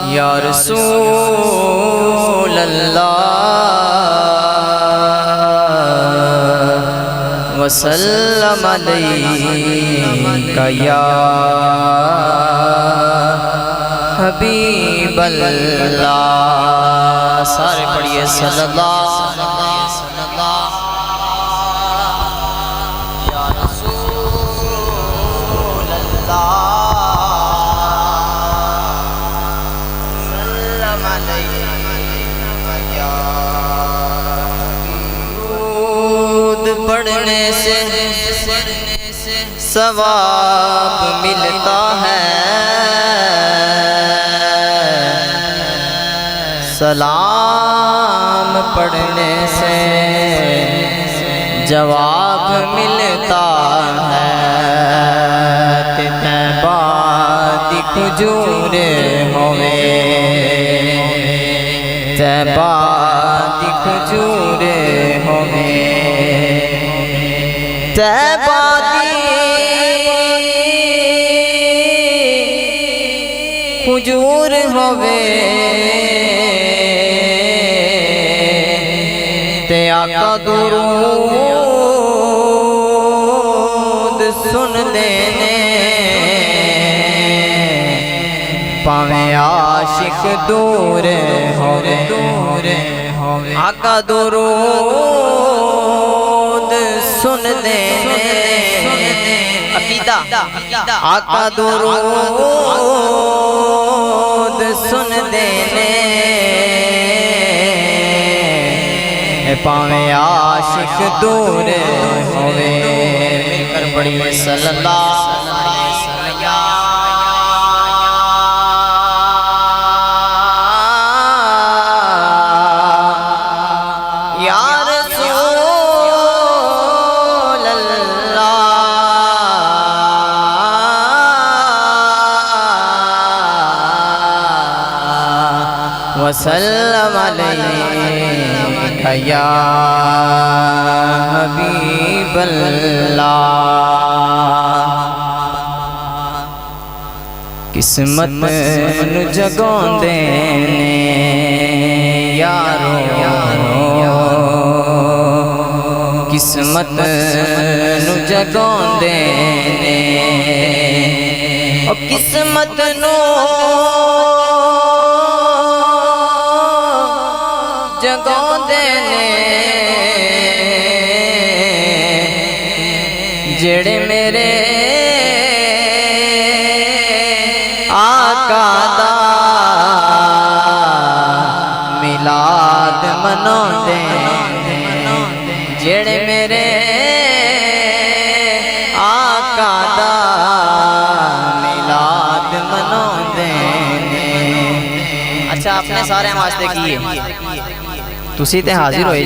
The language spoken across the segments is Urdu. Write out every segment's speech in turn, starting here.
یا رسول اللہ وسلم علیک یا حبیب اللہ سارے پڑھئے صلی اللہ پڑھنے سے ثواب ملتا ہے سلام پڑھنے سے جواب ملتا ہے طیبہ دی کھجور ہوئے طیبہ دی کھجور ہوئے طیبہ دی کھجور ہوئے تے آقا درود سن دینے پاویں عاشق دور ہوئے آقا درود سن دینے عقیدہ آقا درود سن دینے پاویں عاشق دور ہوئے مل کر پڑھیے صلی اللہ وسلم علیک یا حبیب اللہ قسمت نو جگوں دینے یارو قسمت نو جگوں دینے اور قسمت نو جگوں دینے جڑے میرے آقا دا میلاد مناؤں دے جڑے میرے آقا دا میلاد مناؤں دے اچھا اپنے سارے واسطے کیے تسی تے حاضر ہوئے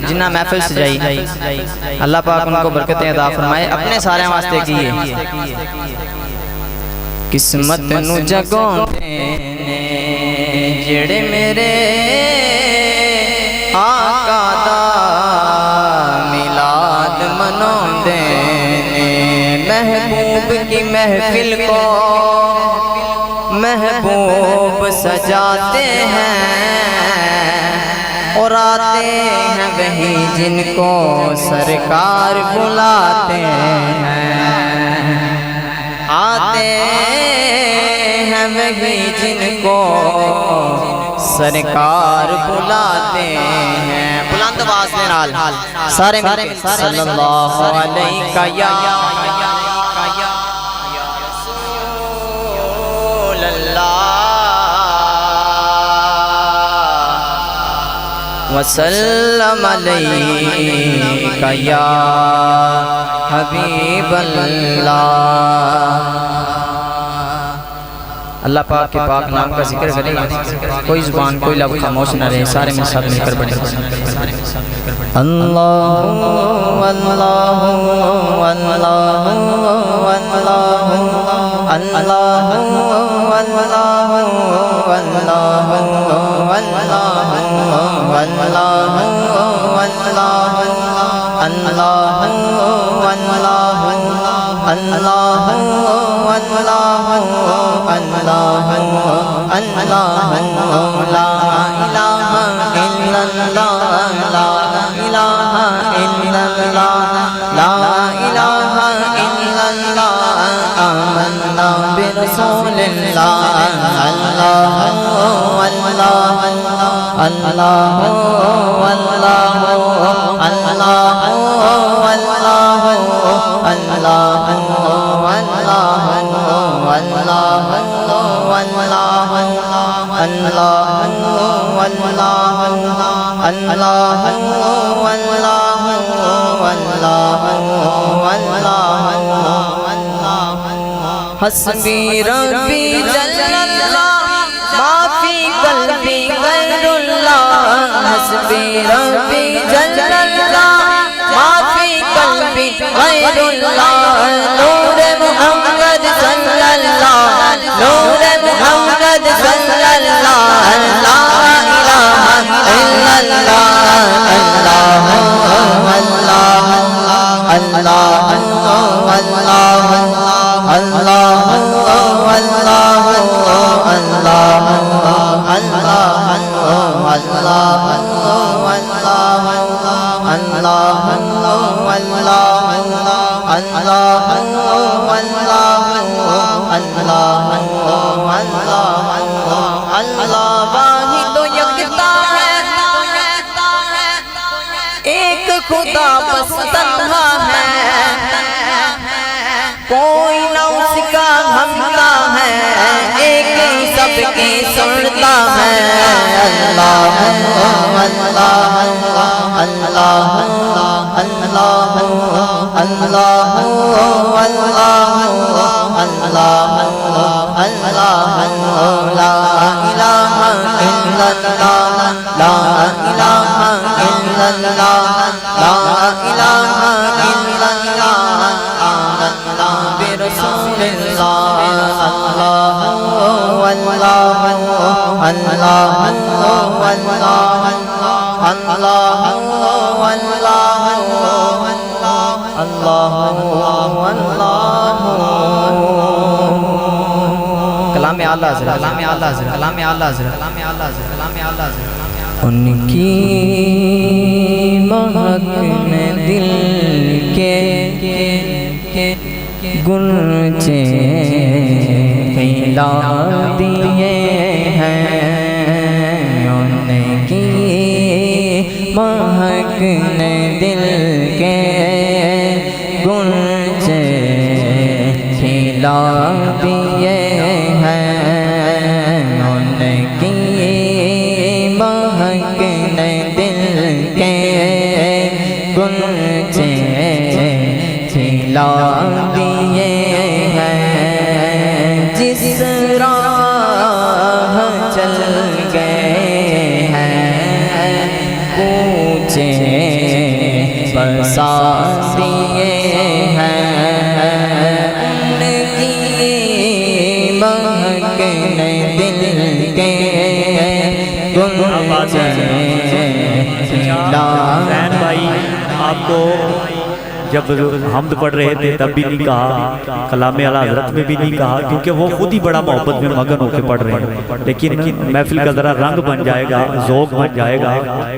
جنہ محفل سجائی اللہ پاک ان کو برکتیں عطا فرمائے اپنے سارے واسطے کیے قسمت نو جگوں دینے جڑے میرے آقا دا میلاد مناؤں دینے محبوب کی محفل کو محبوب سجاتے ہیں اور آتے ہیں وہی جن کو سرکار بلاتے ہیں آتے ہیں وہی جن کو سرکار بلاتے ہیں بلند آواز سے نال سارے صلی اللہ علیہ یا رسول اللہ وسلم علیک یا حبیب اللہ اللہ پاک کے پاک نام کا ذکر کرے کوئی زبان کوئی لب خاموش نہ رہے سارے میں ساتھ مل کر پڑھیں اللہ اللہ اللہ اللہ اللہ اللہ اللہ اللہ اللہ اللہ لا الہ الا اللہ لا الہ الا اللہ لا الہ الا اللہ آمنا برسول اللہ اللہ اللہ اللہ اللہ اللہ حسبی ربی جل اللہ ما فی قلبی غیر اللہ حسبی ربی جل اللہ ما فی قلبی غیر اللہ نور محمد صلی اللہ نور محمد صلی اللہ لا الہ الا اللہ اللہ اللہ اللہ اللہ اللہ اللہ اللہ واحد و یکتا ہے ایک خدا بس تنہا ہے کوئی نہ اس کا ہمتا ہے ایک ہی سب کی سنتا ہے اللہ اللہ اللہ اللہ اللہ اللہ لا الہ الا اللہ لا الہ الا اللہ لا الہ الا اللہ آمنا برسول اللہ اللہ اللہ اللہ کلام اعلیٰ حضرت کلام اعلیٰ حضرت کلام اعلیٰ حضرت کلام اعلیٰ حضرت کلام اعلیٰ حضرت ان کی مہک نے دل کے گنچے پھیلا دیے ہیں ان کی مہک نے دل کے گنچے پھیلا دیے ہیں ان کی مہک نے دل کے گنچے پھیلا دیے ہیں جس راہ چل گئے ہیں کوچے برسا دیے ہیں ان کی مہک نے دل کے گنچے پھیلا حسین بھائی آپ کو جب حمد پڑھ رہے تھے تب بھی نہیں کہا کلام اعلیٰ حضرت میں بھی نہیں کہا کیونکہ وہ خود ہی بڑا محبت میں مگن ہو کے پڑھ رہے ہیں لیکن محفل کا ذرا رنگ بن جائے گا ذوق بن جائے گا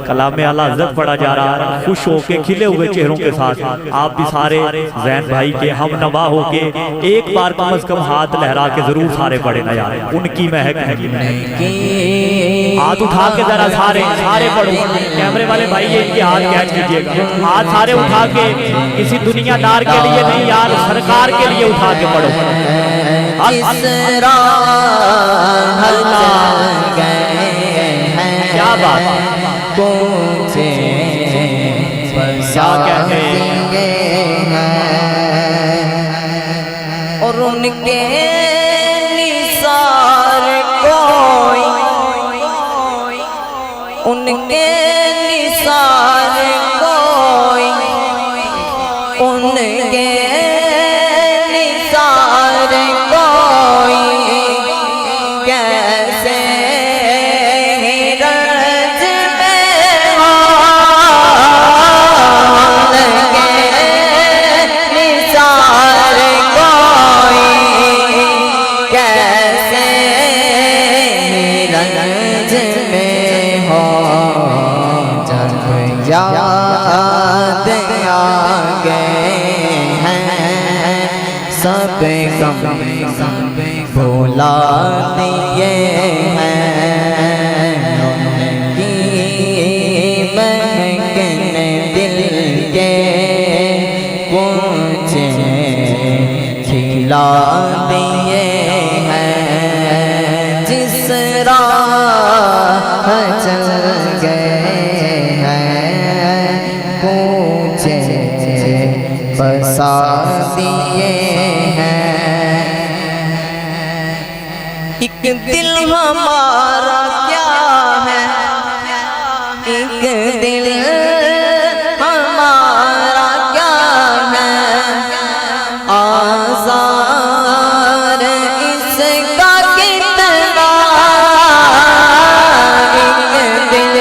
کلام اعلیٰ حضرت پڑھا جا رہا ہے خوش ہو کے کھلے ہوئے چہروں کے ساتھ آپ بھی سارے زین بھائی کے ہم نوا ہو کے ایک بار کم از کم ہاتھ لہرا کے ضرور سارے پڑھے نہ یار ان کی مہک ہاتھ اٹھا کے ذرا سارے پڑھو کیمرے والے بھائی یہ ان کے ہاتھ کیچ کیجئے گا ہاتھ سارے اٹھا کے کسی دنیا دار کے لیے نہیں یار سرکار کے لیے اٹھا کے پڑھو کیا بات کیا کہتے ہیں اور ان کے نثار کوئی ان کے نثار کوئی ان کے نثار کوئی کیسے رنج میں ہو ان کے نثار سب غم بھولا دیے ہیں ان کی مہکن دل کے کچھ کھلا دیے ہیں جس راہ چل گئے ہیں کچھ بسا دیے ہیں ایک دل ہمارا کیا ہے ایک دل ہمارا کیا ہے آزار اس کا کتنا ایک دل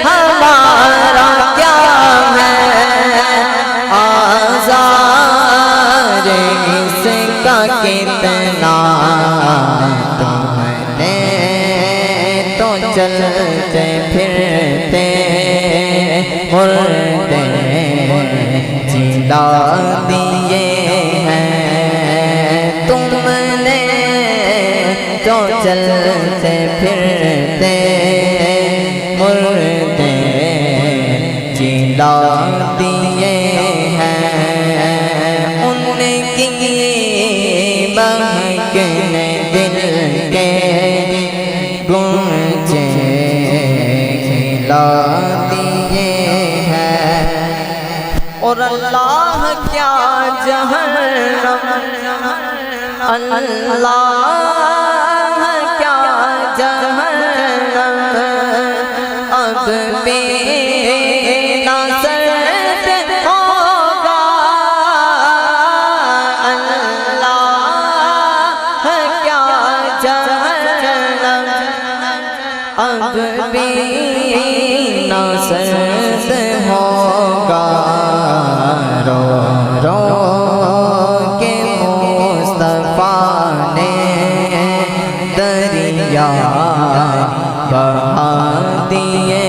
ہمارا کیا ہے آزار اس کا کتنا تم نے تو چلتے پھرتے مردے جلا دیے ہیں تم نے تو چلتے پھرتے مردے جلا دیے ہیں ان کی مہکن دل کے گونجے کھلا دیے ہیں اور اللہ کیا جہنم اللہ کیا جہنم اب بھی نہ سرد ہوگا اللہ کیا جہنم اب بھی نہ سرد ہوگا رو رو کے مصطفیٰ نے دریا بہا دیے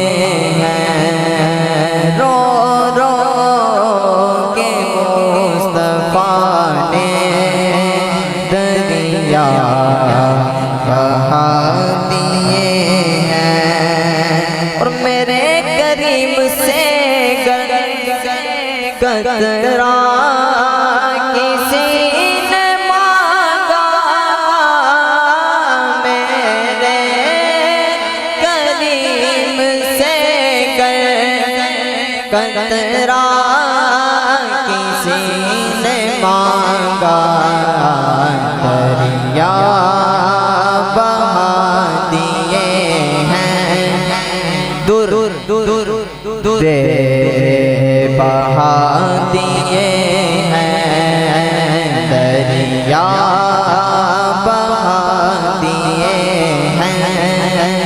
ہیں رو رو کے مصطفیٰ نے دریا بہا دیے ہیں اور میرے قریب سے قطرہ کسی نے مانگا میرے قریب سے قطرہ کسی نے مانگا دریا بہا دیے ہیں دور دور دور بہا دیے ہیں دریا بہا دیے ہیں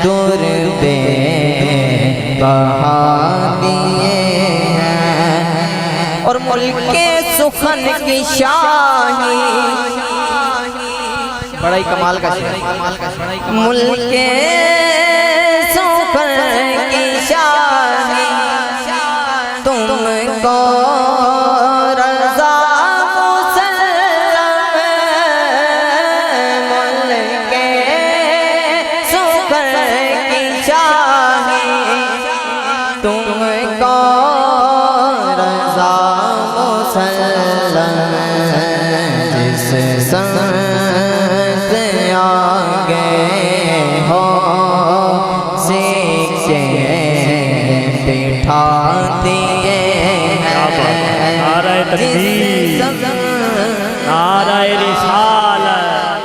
دور بے بہا دیے ہیں اور ملک سخن کی شاہی بڑا ہی کمال کا ملک سخن کی شاہی تم کو رضا مسلم ملک سخن کی شاہی تم کو رضا مسلم جس سمت آگے ہو سیکھ کے بٹھا دیے ہیں نعرہ تکبیر نعرہ رسالت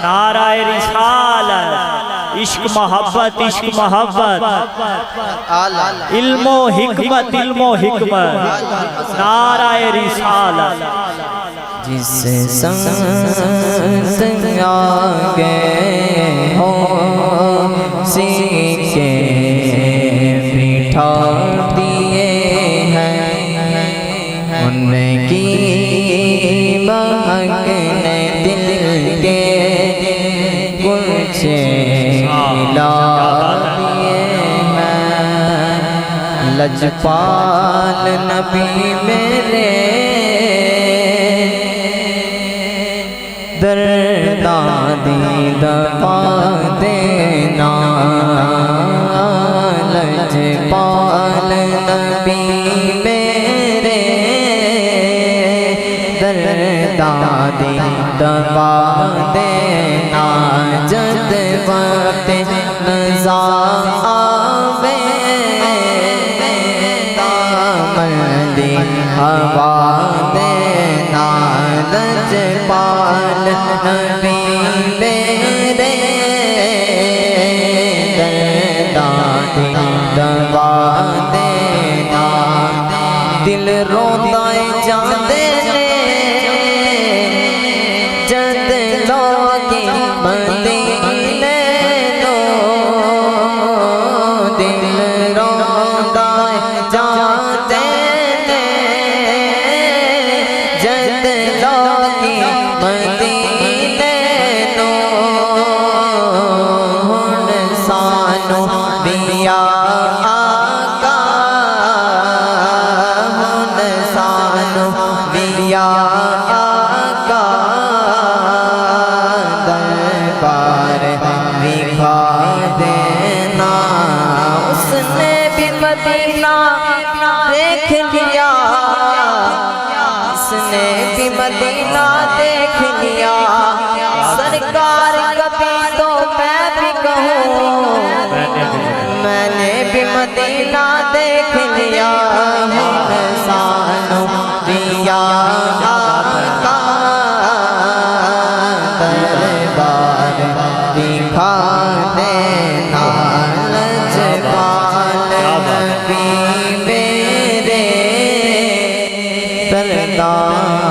نعرہ رسالت عشق محبت علم و حکمت نعرہ رسالت جس سمت آگے ہو سیکھ کے بٹھا دیے ہیں ان کی مہکن دل کے کچھ ملا دیے ہیں لجپال نبی میرے درداں دی دوا دینا لجپال نبی میرے درداں دی دوا دینا جد وقت نزا آوے دامن دی ہوا دینا لجپال نبی میرے درداں دی دوا دینا دل روندا جاندے نے جد لوگی مدینے نو دل روندا جاندے نے جد لوگی مدینے نو ہن سانو دیا آقا ہن سانو دیا آقا دربار دکھا دینا اس نے بھی مدینہ دیکھ لیا اس نے بھی مدینہ دیکھ لیا سرکار کبھی تو میں بھی کہوں میں نے بھی مدینہ دیکھ لیا ہم سانو دیا آقا دربار دکھا دینا لجپال نبی میرے درداں